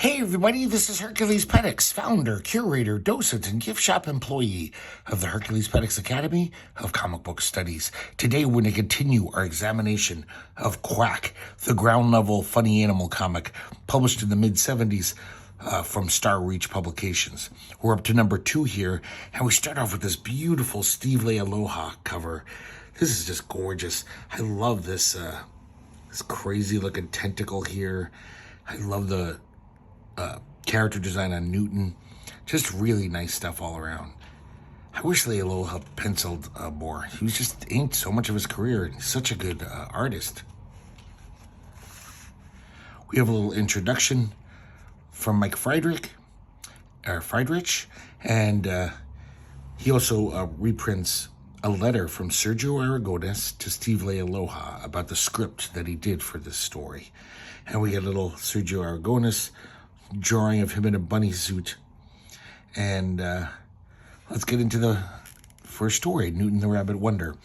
Hey everybody, this is herculespetix, founder, curator, docent, and gift shop employee of the herculespetix Academy of Comic Book Studies. Today we're going to continue our examination of Quack, the ground-level funny animal comic published in the mid-70s from Star Reach Publications. We're up to number 2 here, and we start off with this beautiful Steve Leialoha cover. This is just gorgeous. I love this crazy-looking tentacle here. I love the character design on Newton. Just really nice stuff all around. I wish Leialoha penciled more. He was just inked so much of his career, and he's such a good artist. We have a little introduction from Mike Friedrich, and he also reprints a letter from Sergio Aragonés to Steve Leialoha about the script that he did for this story. And we get a little Sergio Aragonés drawing of him in a bunny suit. And let's get into the first story, Newton the Rabbit Wonder,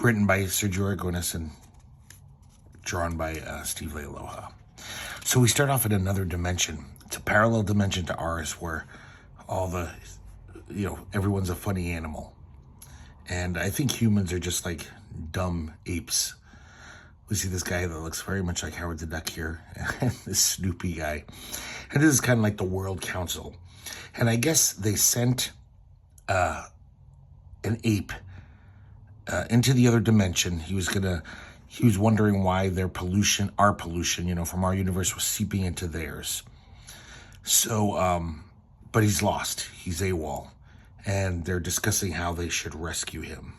written by Sergio Aragonés and drawn by Steve Leialoha. So we start off in another dimension. It's a parallel dimension to ours where everyone's a funny animal. And I think humans are just like dumb apes. We see this guy that looks very much like Howard the Duck here, and this Snoopy guy. And this is kind of like the World Council. And I guess they sent an ape into the other dimension. He was wondering why our pollution, from our universe was seeping into theirs. So, but he's lost. He's AWOL. And they're discussing how they should rescue him.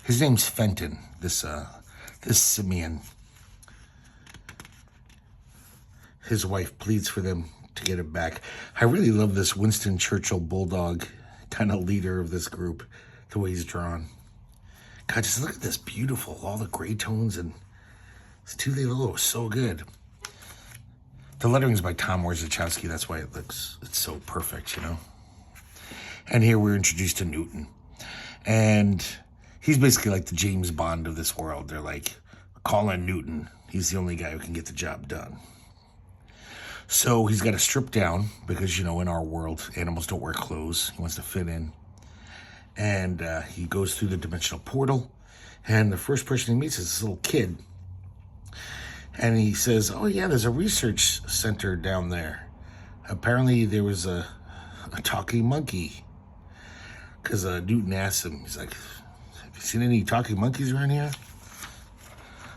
His name's Fenton, this simian. His wife pleads for them to get him back. I really love this Winston Churchill bulldog kind of leader of this group, the way he's drawn. God, just look at this beautiful, all the gray tones, and it's too little, so good. The lettering's by Tom Warzachowski, that's why it's so perfect, And here we're introduced to Newton. And he's basically like the James Bond of this world. They're like, call in Newton. He's the only guy who can get the job done. So he's got to strip down because, in our world, animals don't wear clothes. He wants to fit in. And he goes through the dimensional portal. And the first person he meets is this little kid. And he says, oh yeah, there's a research center down there. Apparently there was a talking monkey. Because Newton asks him, he's like, have you seen any talking monkeys around here?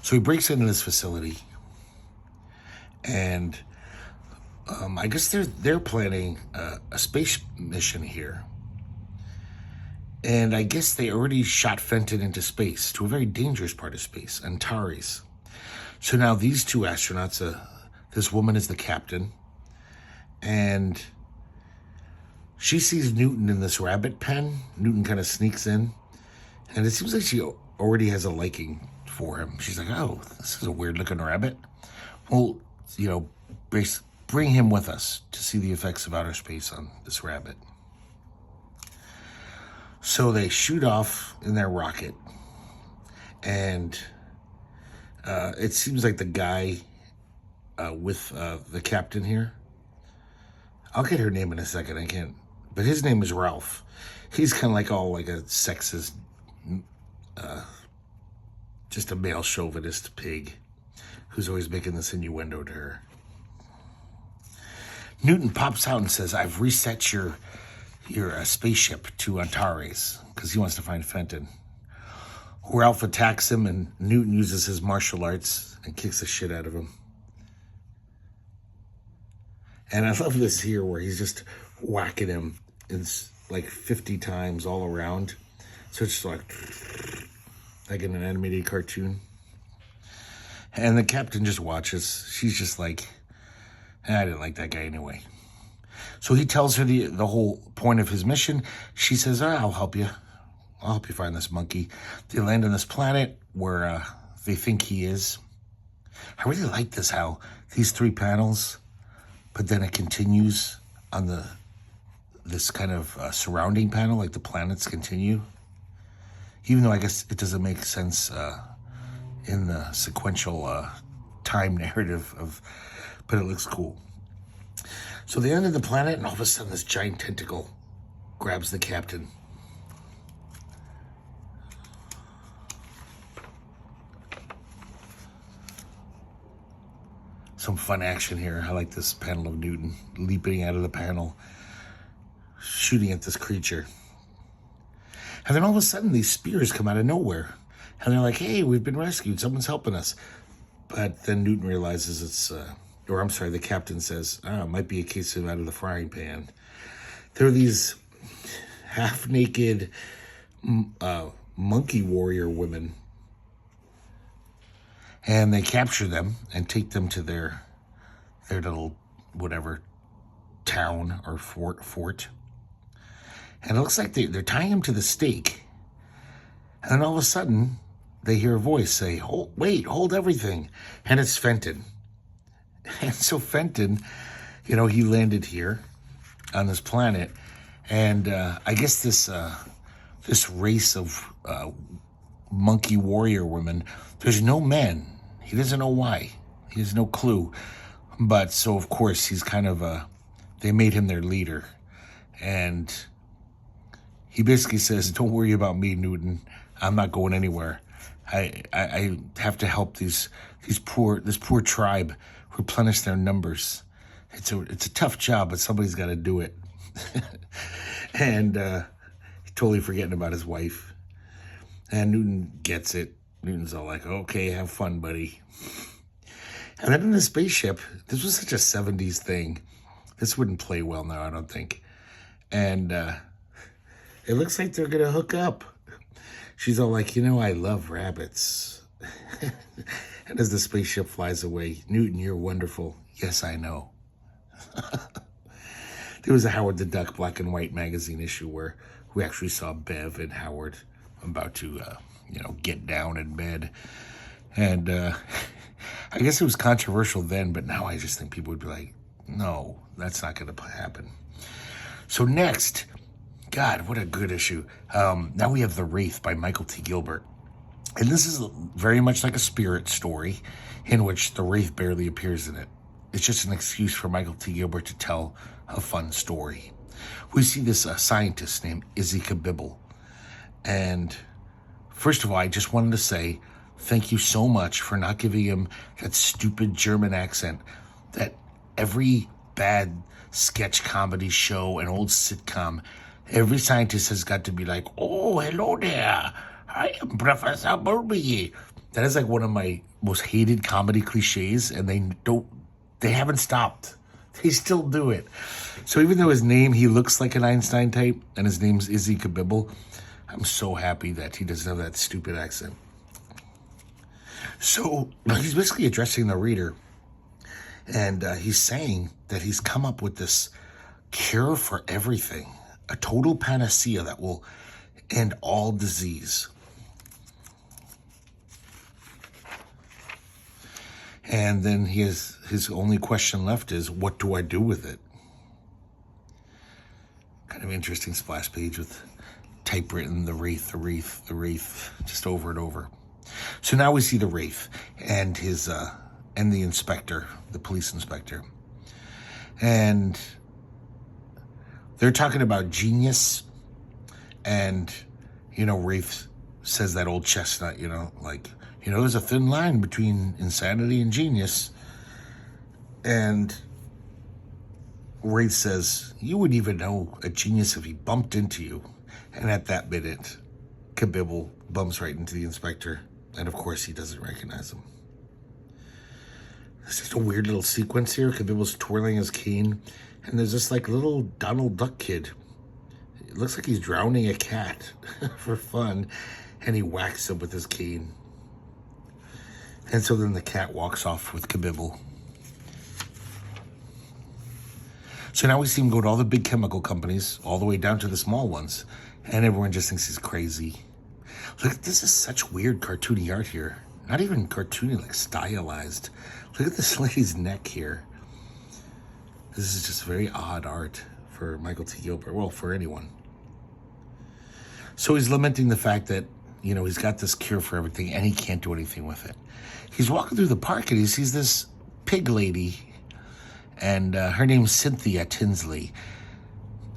So he breaks into this facility. And I guess they're planning a space mission here. And I guess they already shot Fenton into space, to a very dangerous part of space, Antares. So now these two astronauts, this woman is the captain, and she sees Newton in this rabbit pen. Newton kind of sneaks in, and it seems like she already has a liking for him. She's like, oh, this is a weird-looking rabbit. Well, bring him with us to see the effects of outer space on this rabbit. So they shoot off in their rocket, and it seems like the guy with the captain here, I'll get her name in a second, I can't, but his name is Ralph. He's kind of like a sexist, just a male chauvinist pig who's always making this innuendo to her. Newton pops out and says, I've reset your spaceship to Antares, because he wants to find Fenton. Ralph attacks him, and Newton uses his martial arts and kicks the shit out of him. And I love this here where he's just whacking him like 50 times all around. So it's like in an animated cartoon. And the captain just watches. She's just like, I didn't like that guy anyway. So he tells her the whole point of his mission. She says, I'll help you. I'll help you find this monkey. They land on this planet where they think he is. I really like this, how these 3 panels, but then it continues on this kind of surrounding panel, like the planets continue. Even though I guess it doesn't make sense in the sequential time narrative but it looks cool. So they end of the planet, and all of a sudden this giant tentacle grabs the captain. Some fun action here. I like this panel of Newton leaping out of the panel, shooting at this creature. And then all of a sudden, these spears come out of nowhere. And they're like, hey, we've been rescued. Someone's helping us. But then Newton realizes the captain says, it might be a case of out of the frying pan. There are these half-naked monkey warrior women. And they capture them and take them to their little, whatever, town or fort. And it looks like they're tying him to the stake. And then all of a sudden, they hear a voice say, hold everything. And it's Fenton. And so Fenton, he landed here on this planet. And I guess this race of monkey warrior women, there's no men. He doesn't know why. He has no clue. But so, of course, he's kind of they made him their leader. And he basically says, don't worry about me, Newton. I'm not going anywhere. I have to help this poor tribe replenish their numbers. It's a tough job, but somebody's got to do it. And totally forgetting about his wife. And Newton gets it. Newton's all like, okay, have fun, buddy. And then in the spaceship, this was such a 70s thing. This wouldn't play well now, I don't think. And it looks like they're going to hook up. She's all like, I love rabbits. And as the spaceship flies away, Newton, you're wonderful. Yes, I know. There was a Howard the Duck black and white magazine issue where we actually saw Bev and Howard about to, get down in bed. And I guess it was controversial then, but now I just think people would be like, no, that's not going to happen. So next, God, what a good issue. Now we have The Wraith by Michael T. Gilbert. And this is very much like a spirit story in which the Wraith barely appears in it. It's just an excuse for Michael T. Gilbert to tell a fun story. We see this scientist named Izzy Kabibble. And first of all, I just wanted to say thank you so much for not giving him that stupid German accent that every bad sketch comedy show and old sitcom, every scientist has got to be like, oh, hello there. I am Professor Burby. That is like one of my most hated comedy cliches, and they haven't stopped. They still do it. So even though his name, he looks like an Einstein type, and his name's Izzy Kabibble, I'm so happy that he doesn't have that stupid accent. So he's basically addressing the reader, and he's saying that he's come up with this cure for everything, a total panacea that will end all disease. And then his only question left is, what do I do with it? Kind of interesting splash page with typewritten, the Wraith, just over and over. So now we see the Wraith and and the inspector, the police inspector. And they're talking about genius. And, Wraith says that old chestnut, there's a thin line between insanity and genius. And Wraith says, you wouldn't even know a genius if he bumped into you. And at that minute, Kabibble bumps right into the inspector. And of course, he doesn't recognize him. There's just a weird little sequence here. Kabibble's twirling his cane. And there's this little Donald Duck kid. It looks like he's drowning a cat for fun. And he whacks him with his cane. And so then the cat walks off with Kabibble. So now we see him go to all the big chemical companies, all the way down to the small ones. And everyone just thinks he's crazy. Look, this is such weird cartoony art here. Not even cartoony, stylized. Look at this lady's neck here. This is just very odd art for Michael T. Gilbert. Well, for anyone. So he's lamenting the fact that, he's got this cure for everything, and he can't do anything with it. He's walking through the park, and he sees this pig lady, and her name's Cynthia Tinsley.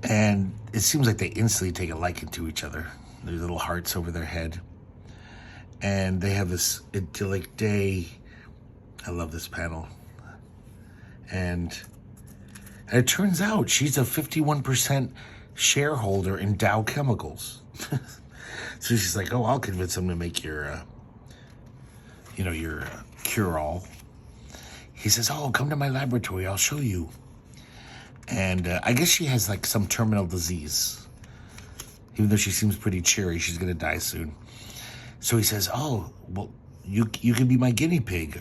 And it seems like they instantly take a liking to each other. There's little hearts over their head. And they have this idyllic day. I love this panel. And it turns out she's a 51% shareholder in Dow Chemicals. So she's like, oh, I'll convince him to make your cure-all. He says, oh, come to my laboratory. I'll show you. And I guess she has like some terminal disease. Even though she seems pretty cheery, she's going to die soon. So he says, oh, well, you can be my guinea pig.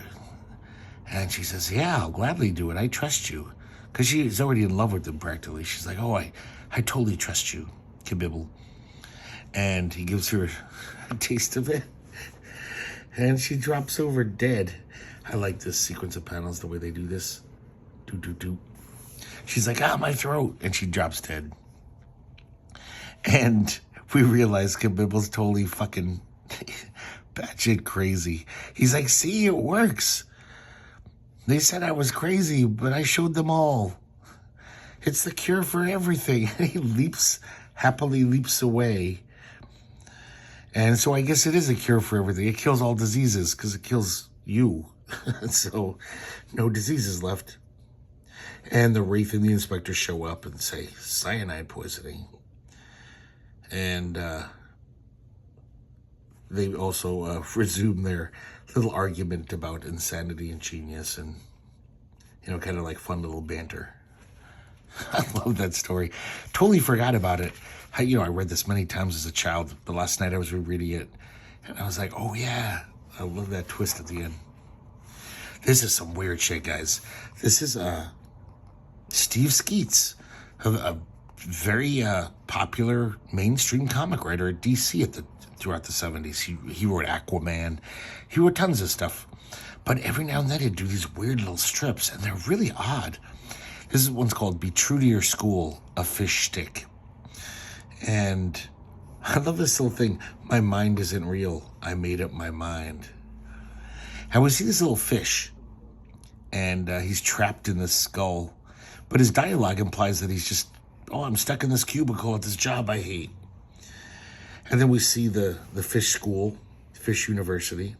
And she says, yeah, I'll gladly do it. I trust you. Because she's already in love with him practically. She's like, oh, I totally trust you, Kibibble. And he gives her a taste of it. And she drops over dead. I like this sequence of panels, the way they do this. Do. She's like, my throat. And she drops dead. And we realize Kibibble's totally fucking batshit crazy. He's like, see, it works. They said I was crazy, but I showed them all. It's the cure for everything. And he happily leaps away. And so I guess it is a cure for everything. It kills all diseases because it kills you. So no diseases left. And the Wraith and the Inspector show up and say, cyanide poisoning. And they also resume their little argument about insanity and genius and, kind of like fun little banter. I love that story. Totally forgot about it. I read this many times as a child, but last night I was rereading it, and I was like, oh yeah, I love that twist at the end. This is some weird shit, guys. This is Steve Skeets, a very popular mainstream comic writer at DC throughout the 70s. He wrote Aquaman. He wrote tons of stuff. But every now and then he'd do these weird little strips, and they're really odd. This one's called Be True to Your School, a Fish Stick. And I love this little thing. My mind isn't real. I made up my mind. And we see this little fish, and he's trapped in this skull. But his dialogue implies that he's just, I'm stuck in this cubicle at this job I hate. And then we see the fish school, Fish University.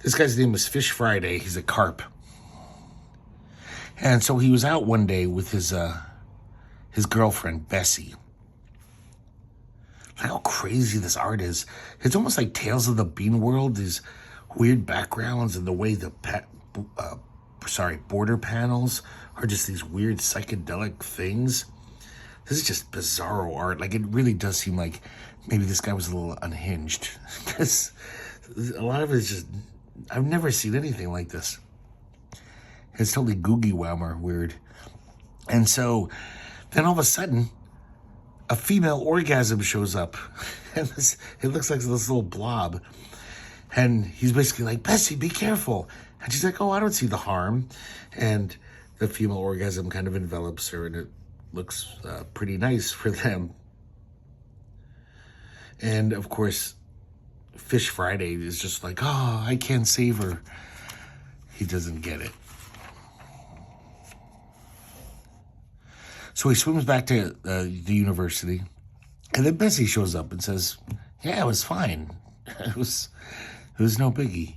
This guy's name was Fish Friday. He's a carp. And so he was out one day with his girlfriend, Bessie. Look how crazy this art is. It's almost like Tales of the Bean World, these weird backgrounds and the way the border panels are just these weird psychedelic things. This is just bizarro art. Like, it really does seem like maybe this guy was a little unhinged. Because a lot of it is just, I've never seen anything like this. It's totally googie wowmer weird. And so then all of a sudden, a female orgasm shows up. And it looks like this little blob. And he's basically like, Bessie, be careful. And she's like, oh, I don't see the harm. And the female orgasm kind of envelops her, and it looks pretty nice for them. And of course, Fish Friday is just like, oh, I can't save her. He doesn't get it. So he swims back to the university, and then Bessie shows up and says, yeah, it was fine. It was no biggie.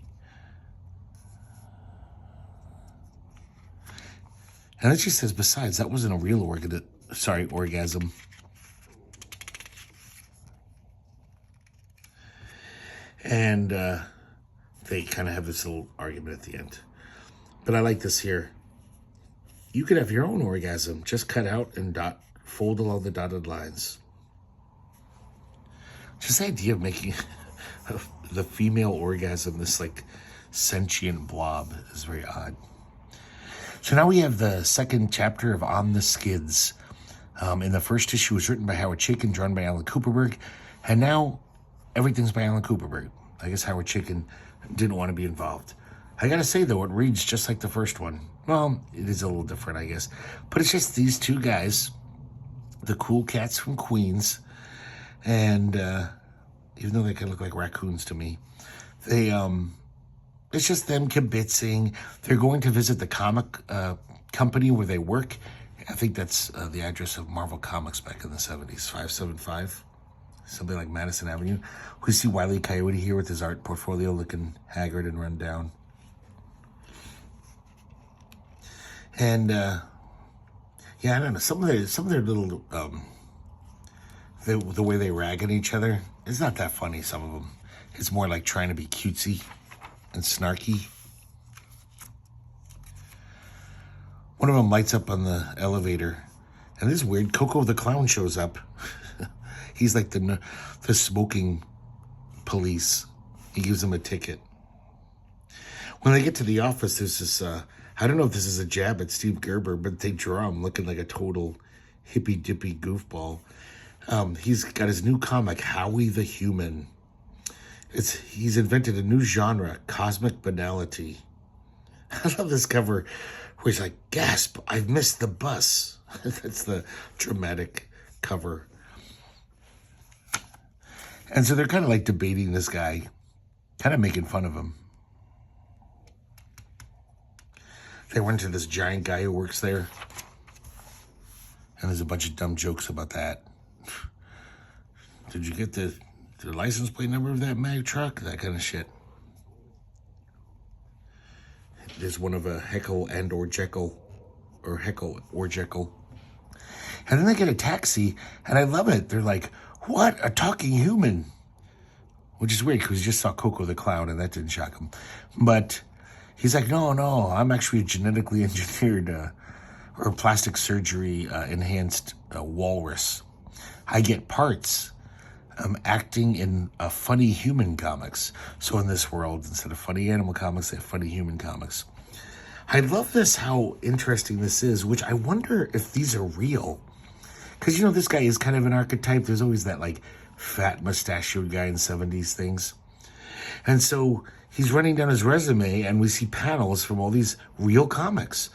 And then she says, besides, that wasn't a real orgasm. And they kind of have this little argument at the end. But I like this here. You could have your own orgasm. Just cut out and fold along the dotted lines. Just the idea of making the female orgasm this like sentient blob is very odd. So now we have the second chapter of On the Skids. In the first issue, it was written by Howard Chaykin, drawn by Alan Cooperberg. And now everything's by Alan Cooperberg. I guess Howard Chaykin didn't want to be involved. I gotta say, though, it reads just like the first one. Well, it is a little different, I guess. But it's just these two guys the cool cats from Queens. And even though they kind of look like raccoons to me, they it's just them kibitzing. They're going to visit the comic company where they work. I think that's the address of Marvel Comics back in the 70s, 575, something like Madison Avenue. We see Wile E. Coyote here with his art portfolio looking haggard and run down. And yeah, I don't know, some of their little the way they rag at each other is not that funny. Some of them, it's more like trying to be cutesy and snarky. One of them lights up on the elevator, and this is weird. Coco the Clown shows up. He's like the smoking police. He gives him a ticket. When they get to the office, there's this, I don't know if this is a jab at Steve Gerber, but they draw him looking like a total hippy-dippy goofball. He's got his new comic, Howie the Human. He's invented a new genre, cosmic banality. I love this cover where he's like, gasp, I've missed the bus. That's the dramatic cover. And so they're kind of like debating this guy, kind of making fun of him. They run into this giant guy who works there. And there's a bunch of dumb jokes about that. Did you get the license plate number of that mag truck? That kind of shit. There's one of a Heckle and or Jekyll. Or Heckle or Jekyll. And then they get a taxi. And I love it. They're like, what? A talking human. Which is weird because we just saw Coco the Clown and that didn't shock him. But he's like, no, I'm actually a genetically engineered or plastic surgery enhanced walrus. I get parts. I'm acting in funny human comics. So in this world, instead of funny animal comics, they have funny human comics. I love this, how interesting this is, which I wonder if these are real. Because, this guy is kind of an archetype. There's always that, like, fat mustachioed guy in 70s things. And so he's running down his resume, and we see panels from all these real comics.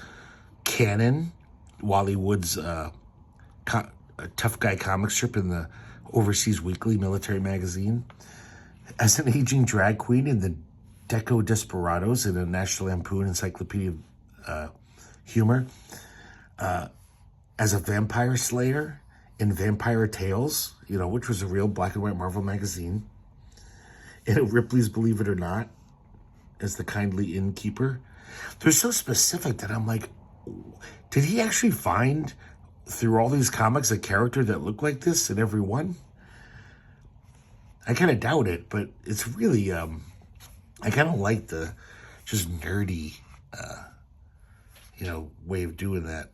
Cannon, Wally Wood's tough guy comic strip in the Overseas Weekly military magazine. As an aging drag queen in the Deco Desperados in a National Lampoon Encyclopedia of Humor. As a vampire slayer in Vampire Tales, which was a real black and white Marvel magazine. In Ripley's Believe It or Not, as the kindly innkeeper. They're so specific that I'm like, did he actually find through all these comics a character that looked like this in every one? I kind of doubt it, but it's really, I kind of like the just nerdy, way of doing that.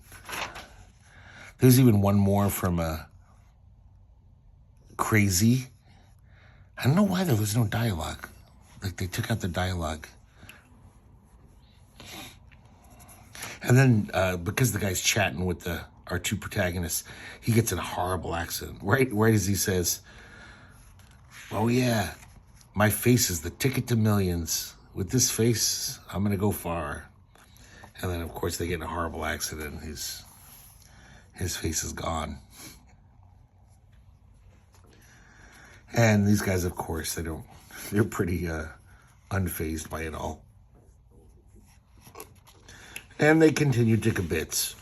There's even one more from Crazy. I don't know why there was no dialogue. Like, they took out the dialogue. And then, because the guy's chatting with our two protagonists, he gets in a horrible accent. Right as he says, oh yeah, my face is the ticket to millions. With this face, I'm going to go far. And then, of course, they get in a horrible accident. His face is gone. And these guys, of course, they're pretty unfazed by it all. And they continue to kibitz.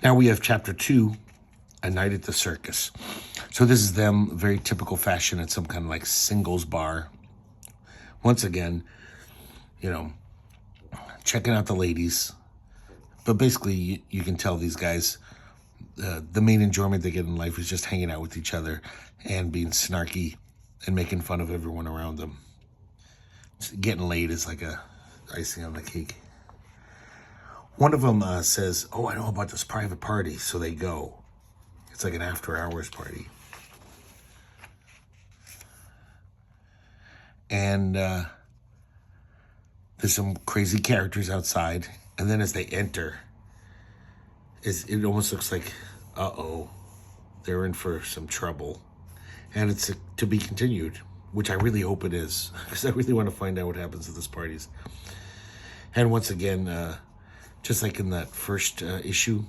Now we have chapter 2, A Night at the Circus. So this is them, very typical fashion at some kind of like singles bar. Once again, checking out the ladies. But basically, you can tell these guys, the main enjoyment they get in life is just hanging out with each other and being snarky and making fun of everyone around them. Getting laid is like a icing on the cake. One of them says, oh, I know about this private party, so they go. It's like an after-hours party. And there's some crazy characters outside. And then as they enter, it almost looks like, uh-oh, they're in for some trouble. And it's to be continued, which I really hope it is, because I really want to find out what happens at this parties. And once again, just like in that first issue,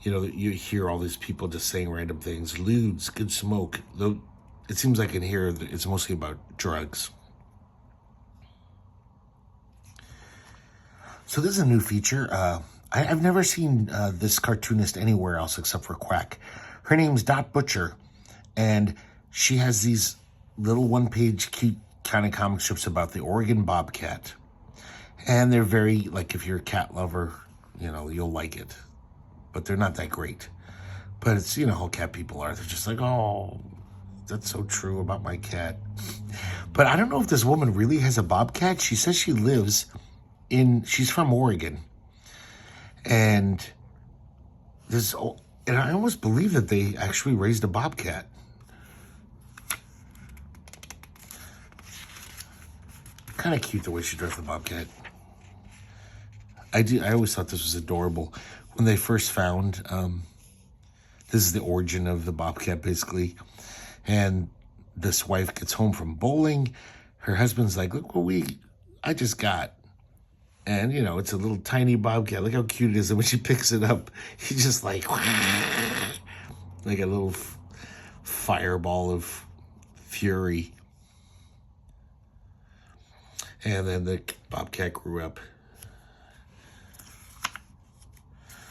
You know, you hear all these people just saying random things. Lewds, good smoke. Though it seems like in here it's mostly about drugs. So this is a new feature. I've never seen this cartoonist anywhere else except for Quack. Her name's Dot Butcher, and she has these little one-page cute kind of comic strips about the Oregon Bobcat. And they're very, like, if you're a cat lover, you know, you'll like it. But they're not that great. But it's, you know, how cat people are. They're just like, oh, that's so true about my cat. But I don't know if this woman really has a bobcat. She says she lives she's from Oregon. And I almost believe that they actually raised a bobcat. Kind of cute the way she dressed the bobcat. I always thought this was adorable. When they first found, this is the origin of the bobcat, basically. And this wife gets home from bowling. Her husband's like, look what I just got. And, you know, it's a little tiny bobcat. Look how cute it is. And when she picks it up, he's just like a little fireball of fury. And then the bobcat grew up.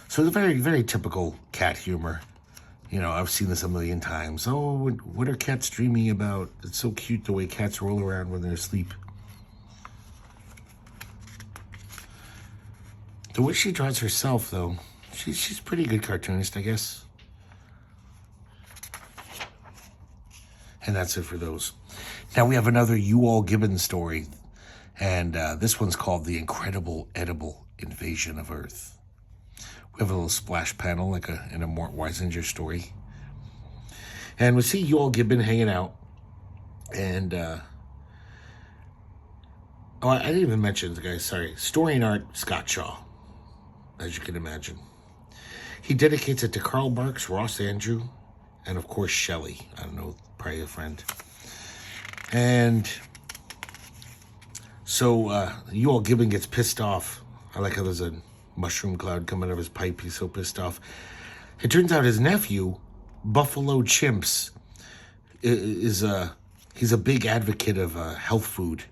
So it's very, very typical cat humor. You know, I've seen this a million times. Oh, what are cats dreaming about? It's so cute the way cats roll around when they're asleep. The way she draws herself, though, she's a pretty good cartoonist, I guess. And that's it for those. Now we have another Ewald Gibbon story. And this one's called The Incredible Edible Invasion of Earth. We have a little splash panel like in a Mort Weisinger story. And we see Ewald Gibbon hanging out. And, I didn't even mention the guy, sorry. Story and art, Scott Shaw, as you can imagine. He dedicates it to Karl Barks, Ross Andrew, and of course Shelley. I don't know, probably a friend. And so Ewald Gibbon gets pissed off. I like how there's a mushroom cloud coming out of his pipe. He's so pissed off. It turns out his nephew, Buffalo Chimps, he's a big advocate of health food.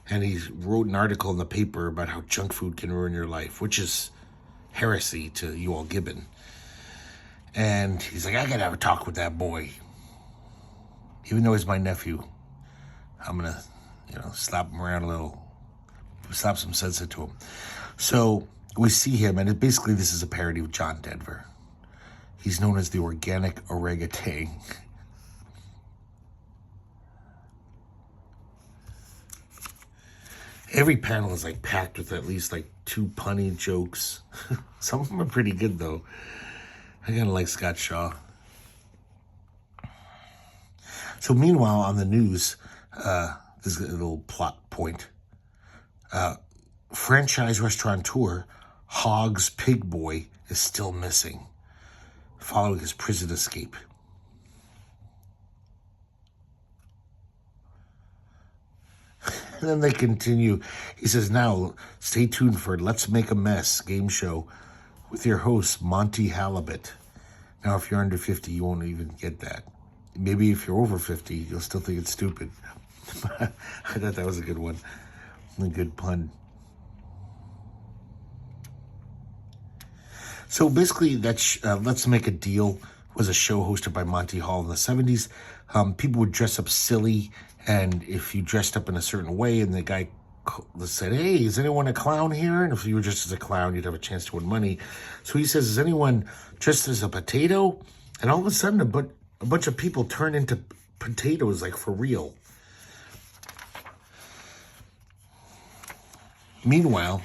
And he wrote an article in the paper about how junk food can ruin your life, which is heresy to Ewald Gibbon. And he's like, I gotta have a talk with that boy. Even though he's my nephew, I'm gonna, slap him around a little, slap some sense into him. So we see him, and basically this is a parody of John Denver. He's known as the organic orangutan. Every panel is packed with at least 2 punny jokes. Some of them are pretty good though. I kind of like Scott Shaw. So meanwhile on the news, this is a little plot point. Franchise restaurateur Hogg's Pig Boy is still missing following his prison escape. And then they continue. He says, now, stay tuned for Let's Make a Mess game show with your host, Monty Halibut. Now, if you're under 50, you won't even get that. Maybe if you're over 50, you'll still think it's stupid. I thought that was a good one. A good pun. So basically, Let's Make a Deal was a show hosted by Monty Hall in the 70s. People would dress up silly, and if you dressed up in a certain way, and the guy said, hey, is anyone a clown here? And if you were dressed as a clown, you'd have a chance to win money. So he says, is anyone dressed as a potato? And all of a sudden, a bunch of people turn into potatoes, for real. Meanwhile,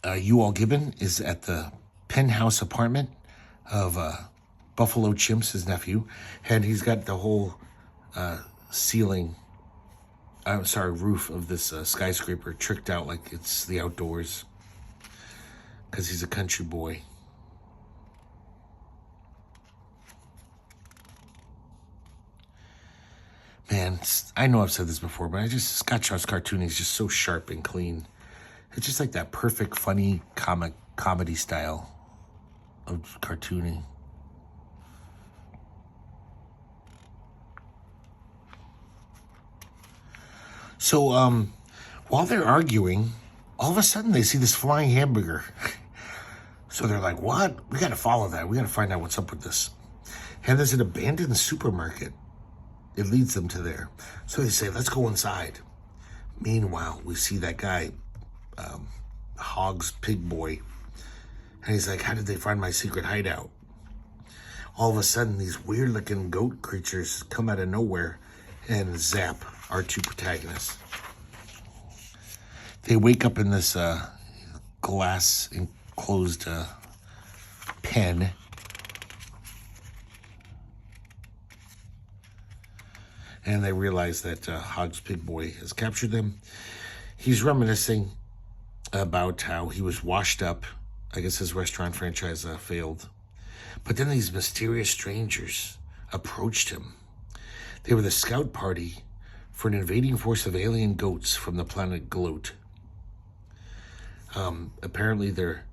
Ewald Gibbon is at the penthouse apartment of Buffalo Chimps, his nephew, and he's got the whole roof of this skyscraper tricked out like it's the outdoors because he's a country boy. Man, I know I've said this before, but Scott Shaw's cartooning is just so sharp and clean. It's just like that perfect, funny, comedy style. of cartooning. So, while they're arguing, all of a sudden they see this flying hamburger. So they're like, what? We got to follow that. We got to find out what's up with this. And there's an abandoned supermarket. It leads them to there. So they say, let's go inside. Meanwhile, we see that guy, Hogg's Pig Boy. And he's like, how did they find my secret hideout? All of a sudden, these weird-looking goat creatures come out of nowhere and zap our two protagonists. They wake up in this glass enclosed pen. And they realize that Hogg's Pig Boy has captured them. He's reminiscing about how he was washed up. I guess his restaurant franchise failed. But then these mysterious strangers approached him. They were the scout party for an invading force of alien goats from the planet Gloat. Apparently they're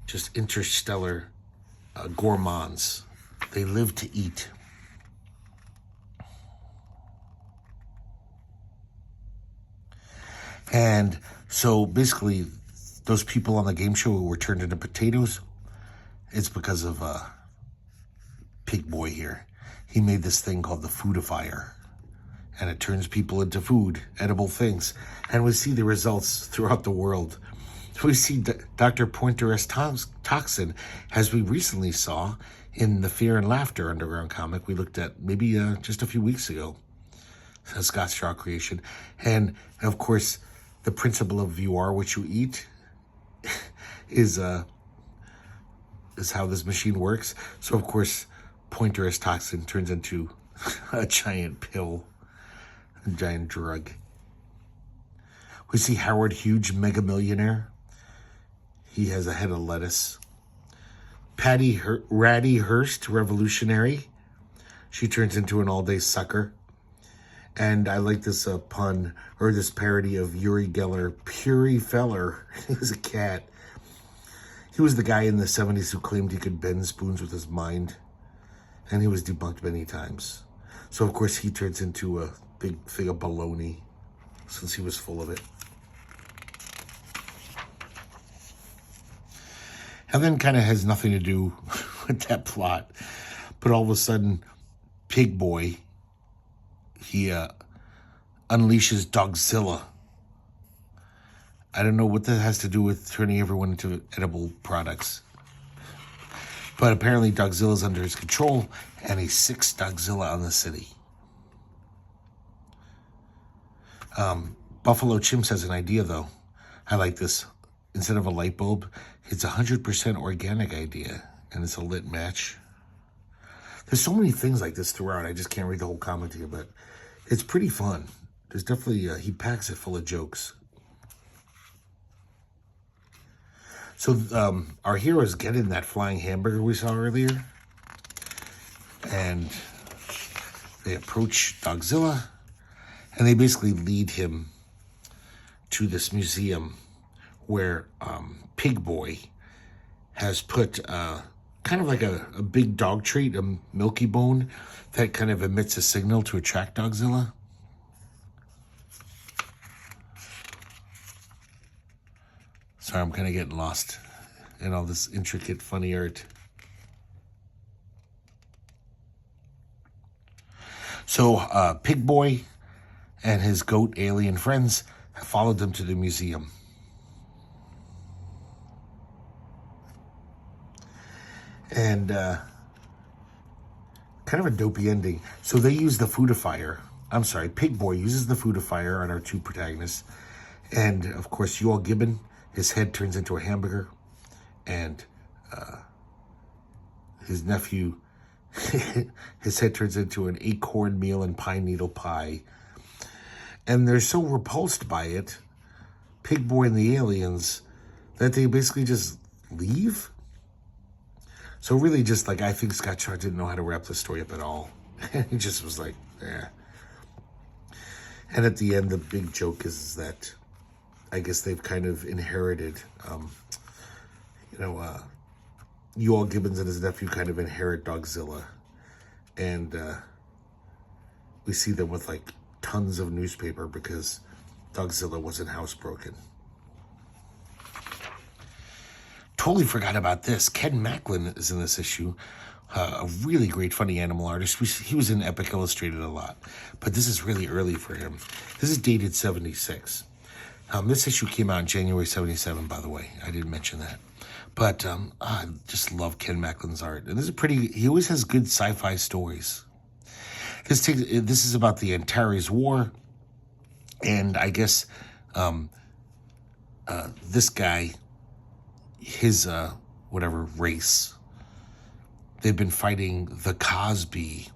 just interstellar gourmands. They live to eat. And so basically, those people on the game show who were turned into potatoes, it's because of Pig Boy here. He made this thing called the foodifier. And it turns people into food, edible things. And we see the results throughout the world. We see Dr. Pointer's toxin, as we recently saw in the Fear and Laughter Underground comic we looked at maybe just a few weeks ago. A Scott Straw creation. And, of course, the principle of you are what you eat is how this machine works. So, of course, Pointer's toxin turns into a giant pill, a giant drug. We see Howard Hughes, mega millionaire. He has a head of lettuce. Ratty Hearst, revolutionary. She turns into an all-day sucker. And I like this pun, or this parody of Uri Geller, Puri Feller. He was a cat. He was the guy in the 70s who claimed he could bend spoons with his mind. And he was debunked many times. So, of course, he turns into a big thing of baloney, since he was full of it. And then kind of has nothing to do with that plot. But all of a sudden, Pig Boy, he unleashes Dogzilla. I don't know what that has to do with turning everyone into edible products. But apparently Dogzilla's under his control, and he sicks Dogzilla on the city. Buffalo Chimps has an idea, though. I like this. Instead of a light bulb, it's 100% organic idea, and it's a lit match. There's so many things like this throughout. I just can't read the whole comic here, but it's pretty fun. There's definitely, he packs it full of jokes. So our heroes get in that flying hamburger we saw earlier, and they approach Dogzilla, and they basically lead him to this museum where Pig Boy has put kind of like a big dog treat, a Milky Bone, that kind of emits a signal to attract Dogzilla. Sorry, I'm kind of getting lost in all this intricate, funny art. So, Pig Boy and his goat alien friends have followed them to the museum. And kind of a dopey ending. So they use the foodifier. I'm sorry, Pig Boy uses the foodifier on our two protagonists. And, of course, Yoel Gibbon, his head turns into a hamburger. And his nephew, his head turns into an acorn meal and pine needle pie. And they're so repulsed by it, Pig Boy and the aliens, that they basically just leave. So really just like, I think Scott Shaw didn't know how to wrap the story up at all. He just was like, eh. And at the end, the big joke is that I guess they've kind of inherited, Ewald Gibbons and his nephew kind of inherit Dogzilla. And we see them with like tons of newspaper because Dogzilla wasn't housebroken. Totally forgot about this. Ken Macklin is in this issue. A really great, funny animal artist. He was in Epic Illustrated a lot, but this is really early for him. This is dated 76. This issue came out in January 77, by the way. I didn't mention that. But I just love Ken Macklin's art. And this is he always has good sci-fi stories. This is about the Antares War. And I guess this guy, his whatever race, they've been fighting the Cosby.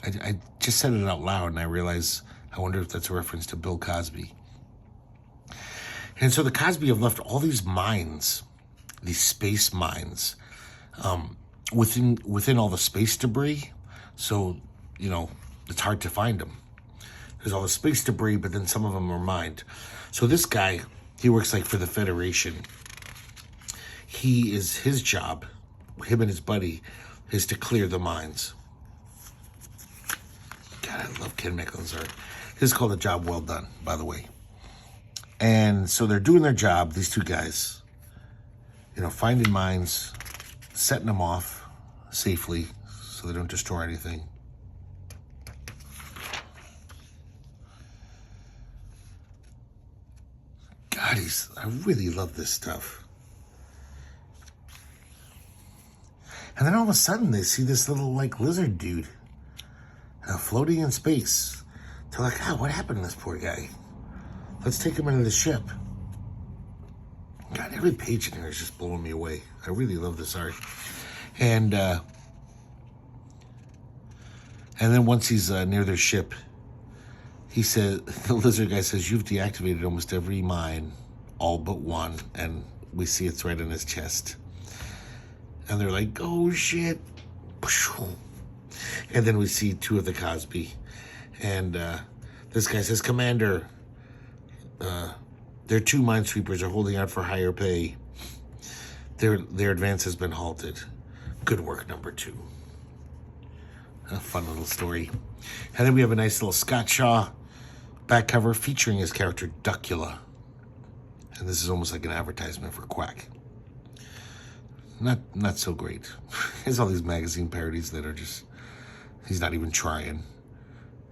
I just said it out loud and I realized, I wonder if that's a reference to Bill Cosby. And so the Cosby have left all these mines, these space mines, within all the space debris. So, it's hard to find them. There's all the space debris, but then some of them are mined. So this guy, he works like for the Federation. His job, him and his buddy, is to clear the mines. God, I love Ken Macklin's art. This is called A Job Well Done, by the way. And so they're doing their job, these two guys, finding mines, setting them off safely so they don't destroy anything. God, I really love this stuff. And then all of a sudden they see this little lizard dude floating in space. They're like, what happened to this poor guy? Let's take him into the ship. God, every page in here is just blowing me away. I really love this art. And then once he's near their ship, he said, the lizard guy says, "You've deactivated almost every mine, all but one." And we see it's right in his chest. And they're like, "Oh shit." And then we see two of the Cosby. And this guy says, "Commander, their two minesweepers are holding out for higher pay. Their advance has been halted. Good work, number two." A fun little story. And then we have a nice little Scott Shaw back cover featuring his character Duckula. And this is almost like an advertisement for Quack. Not so great. There's all these magazine parodies that are just, he's not even trying.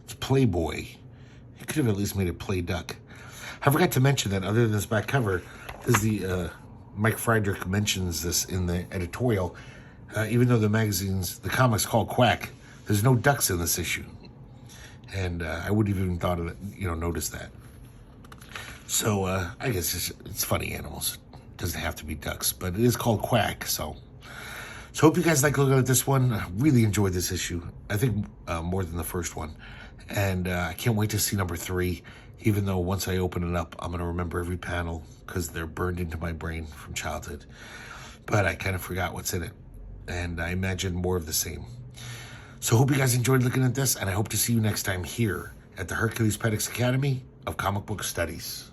It's Playboy. He could have at least made it Play Duck. I forgot to mention that other than this back cover, is the Mike Friedrich mentions this in the editorial. Even though the comics called Quack, there's no ducks in this issue. And I wouldn't even thought of it, notice that. So I guess it's funny animals. It doesn't have to be ducks, but it is called Quack. So hope you guys like looking at this one. I really enjoyed this issue. I think more than the first one. And I can't wait to see number 3. Even though once I open it up, I'm going to remember every panel because they're burned into my brain from childhood. But I kind of forgot what's in it. And I imagine more of the same. So hope you guys enjoyed looking at this, and I hope to see you next time here at the Herculespetix Academy of Comic Book Studies.